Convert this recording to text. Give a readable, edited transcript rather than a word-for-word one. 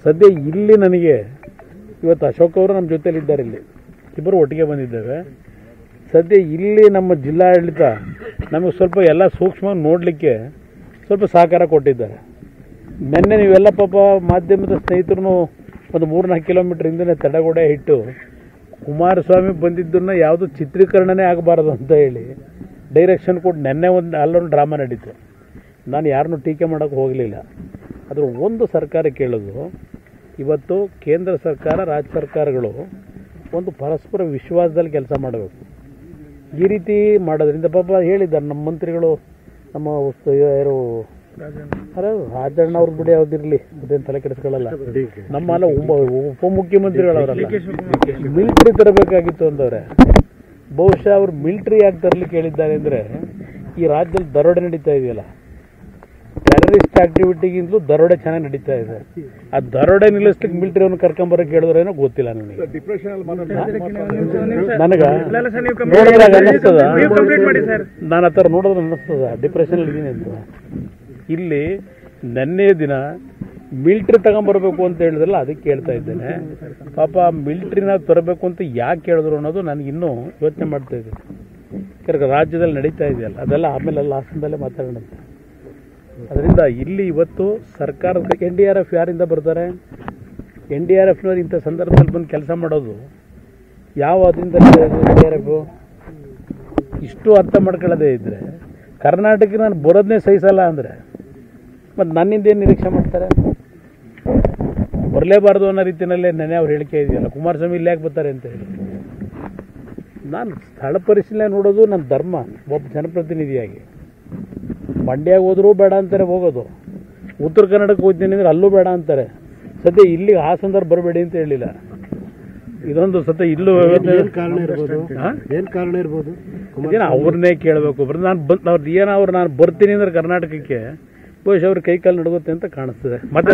ಸದ್ಯ ಇಲ್ಲಿ ನನಗೆ ಇವತ್ತು ಅಶೋಕ್ ಅವರು ನಮ್ಮ ಜೊತೆಲಿದ್ದಾರೆ, ಇಲ್ಲಿ ಇಬ್ಬರು ಒಟ್ಟಿಗೆ ಬಂದಿದ್ದೇವೆ. ಸದ್ಯ ಇಲ್ಲಿ ನಮ್ಮ ಜಿಲ್ಲಾಡಳಿತ ನಮಗೆ ಸ್ವಲ್ಪ ಎಲ್ಲ ಸೂಕ್ಷ್ಮ ನೋಡಲಿಕ್ಕೆ ಸ್ವಲ್ಪ ಸಹಕಾರ ಕೊಟ್ಟಿದ್ದಾರೆ. ನಿನ್ನೆ ನೀವೆಲ್ಲ ಪಾಪ ಮಾಧ್ಯಮದ ಸ್ನೇಹಿತರು ಒಂದು 3-4 ಕಿಲೋಮೀಟ್ರ್ ಹಿಂದೆ ತಡೆಗೋಡೆ ಇಟ್ಟು ಕುಮಾರಸ್ವಾಮಿ ಬಂದಿದ್ದನ್ನು ಯಾವುದು ಚಿತ್ರೀಕರಣನೇ ಆಗಬಾರ್ದು ಅಂತ ಹೇಳಿ ಡೈರೆಕ್ಷನ್ ಕೊಟ್ಟು ನೆನ್ನೆ ಅಲ್ಲೊಂದು ಡ್ರಾಮಾ ನಡೀತು. ನಾನು ಯಾರನ್ನೂ ಟೀಕೆ ಮಾಡೋಕ್ಕೆ ಹೋಗಲಿಲ್ಲ. ಅದರ ಒಂದು ಸರ್ಕಾರ ಕೇಳೋದು, ಇವತ್ತು ಕೇಂದ್ರ ಸರ್ಕಾರ ರಾಜ್ಯ ಸರ್ಕಾರಗಳು ಒಂದು ಪರಸ್ಪರ ವಿಶ್ವಾಸದಲ್ಲಿ ಕೆಲಸ ಮಾಡಬೇಕು. ಈ ರೀತಿ ಮಾಡೋದ್ರಿಂದ ಪಾಪ ಹೇಳಿದ್ದಾರೆ ನಮ್ಮ ಮಂತ್ರಿಗಳು, ನಮ್ಮ ಯಾರು ರಾಜಣ್ಣ ಅವ್ರ ಬಿಡಿ ಯಾವ್ದಿರಲಿ, ಅದೇನು ತಲೆ ಕೆಡಿಸ್ಕೊಳ್ಳಲ್ಲ, ನಮ್ಮಲ್ಲ ಉಪಮುಖ್ಯಮಂತ್ರಿಗಳವರಲ್ಲ, ಮಿಲಿಟ್ರಿ ತರಬೇಕಾಗಿತ್ತು ಅಂದವ್ರೆ. ಬಹುಶಃ ಅವ್ರು ಮಿಲಿಟ್ರಿ ಯಾಕೆ ತರಲಿಕ್ಕೆ ಹೇಳಿದ್ದಾರೆ ಅಂದರೆ, ಈ ರಾಜ್ಯದಲ್ಲಿ ದರೋಡೆ ನಡೀತಾ ಇದೆಯಲ್ಲ, ಟೆರರಿಸ್ಟ್ ಆಕ್ಟಿವಿಟಿಗಿಂತಲೂ ದರೋಡೆ ಚೆನ್ನಾಗಿ ನಡೀತಾ ಇದೆ. ಆ ದರೋಡೆ ನಿಲ್ಲಿಸ್ಲಿಕ್ಕೆ ಮಿಲಿಟರಿಯನ್ನು ಕರ್ಕೊಂಬರಕ್ಕೆ ಹೇಳಿದ್ರೇನೋ ಗೊತ್ತಿಲ್ಲ ನನಗೆ. ನನಗೆ ನೋಡಿದಾಗ ಅನ್ನಿಸ್ತದ, ನಾನು ಆ ಥರ ನೋಡಿದ್ರೆ ಅನ್ನಿಸ್ತದ ಡಿಪ್ರೆಷನಲ್ಲಿ ಇದ್ದೀನಿ ಅಂತ. ಇಲ್ಲಿ ನೆನ್ನೆ ದಿನ ಮಿಲಿಟ್ರಿ ತಗೊಂಬರ್ಬೇಕು ಅಂತ ಹೇಳಿದ್ರಲ್ಲ, ಅದಕ್ಕೆ ಹೇಳ್ತಾ ಇದ್ದೇನೆ. ಪಾಪ ಮಿಲಿಟ್ರಿನ ತರಬೇಕು ಅಂತ ಯಾಕೆ ಹೇಳಿದ್ರು ಅನ್ನೋದು ನನಗಿನ್ನೂ ಯೋಚನೆ ಮಾಡ್ತಾ ಇದ್ದೀನಿ. ಯಾಕಂದ್ರೆ ರಾಜ್ಯದಲ್ಲಿ ನಡೀತಾ ಇದೆಯಲ್ಲ, ಅದೆಲ್ಲ ಆಮೇಲೆ ಹಾಸನದಲ್ಲೇ ಮಾತಾಡೋಣಂತೆ. ಅದರಿಂದ ಇಲ್ಲಿ ಇವತ್ತು ಸರ್ಕಾರದ NDRF ಯಾರಿಂದ ಬರ್ತಾರೆ? NDRFನವ್ರು ಇಂಥ ಸಂದರ್ಭದಲ್ಲಿ ಬಂದು ಕೆಲಸ ಮಾಡೋದು ಯಾವ ಅದರಿಂದ NDRF ಇಷ್ಟು ಅರ್ಥ ಮಾಡ್ಕೊಳ್ಳೋದೇ ಇದ್ದರೆ, ಕರ್ನಾಟಕಕ್ಕೆ ನಾನು ಬರೋದನ್ನೇ ಸಹಿಸಲ್ಲ ಅಂದರೆ ಮತ್ತು ನನ್ನಿಂದ ಏನು ನಿರೀಕ್ಷೆ ಮಾಡ್ತಾರೆ? ಬರಲೇಬಾರ್ದು ಅನ್ನೋ ರೀತಿಯಲ್ಲೇ ನೆನೆ ಅವ್ರು ಹೇಳಿಕೆ ಇದೆಯಲ್ಲ, ಕುಮಾರಸ್ವಾಮಿ ಇಲ್ಲಿ ಯಾಕೆ ಬರ್ತಾರೆ ಅಂತ ಹೇಳಿ. ನಾನು ಸ್ಥಳ ಪರಿಶೀಲನೆ ನೋಡೋದು ನನ್ನ ಧರ್ಮ ಒಬ್ಬ ಜನಪ್ರತಿನಿಧಿಯಾಗಿ. ಮಂಡ್ಯಾಗ ಹೋದ್ರೂ ಬೇಡ ಅಂತಾರೆ ಹೋಗೋದು, ಉತ್ತರ ಕನ್ನಡಕ್ಕೆ ಹೋಗ್ತೀನಿ ಅಂದರೆ ಅಲ್ಲೂ ಬೇಡ ಅಂತಾರೆ. ಸದ್ಯ ಇಲ್ಲಿ ಹಾಸನದವ್ರು ಬರಬೇಡಿ ಅಂತ ಹೇಳಿಲ್ಲ. ಇದೊಂದು ಸದ್ಯ ಇಲ್ಲೂ ಏನು ಕಾರಣ ಇರ್ಬೋದು ಅವ್ರನ್ನೇ ಕೇಳಬೇಕು. ನಾನು ಬರ್ತೀನಿ ಅಂದ್ರೆ ಕರ್ನಾಟಕಕ್ಕೆ ಬಹುಶಃ ಅವ್ರ ಕೈ ಕಾಲು ನಡುಗುತ್ತೆ ಅಂತ ಕಾಣಿಸ್ತದೆ. ಮತ್ತೆ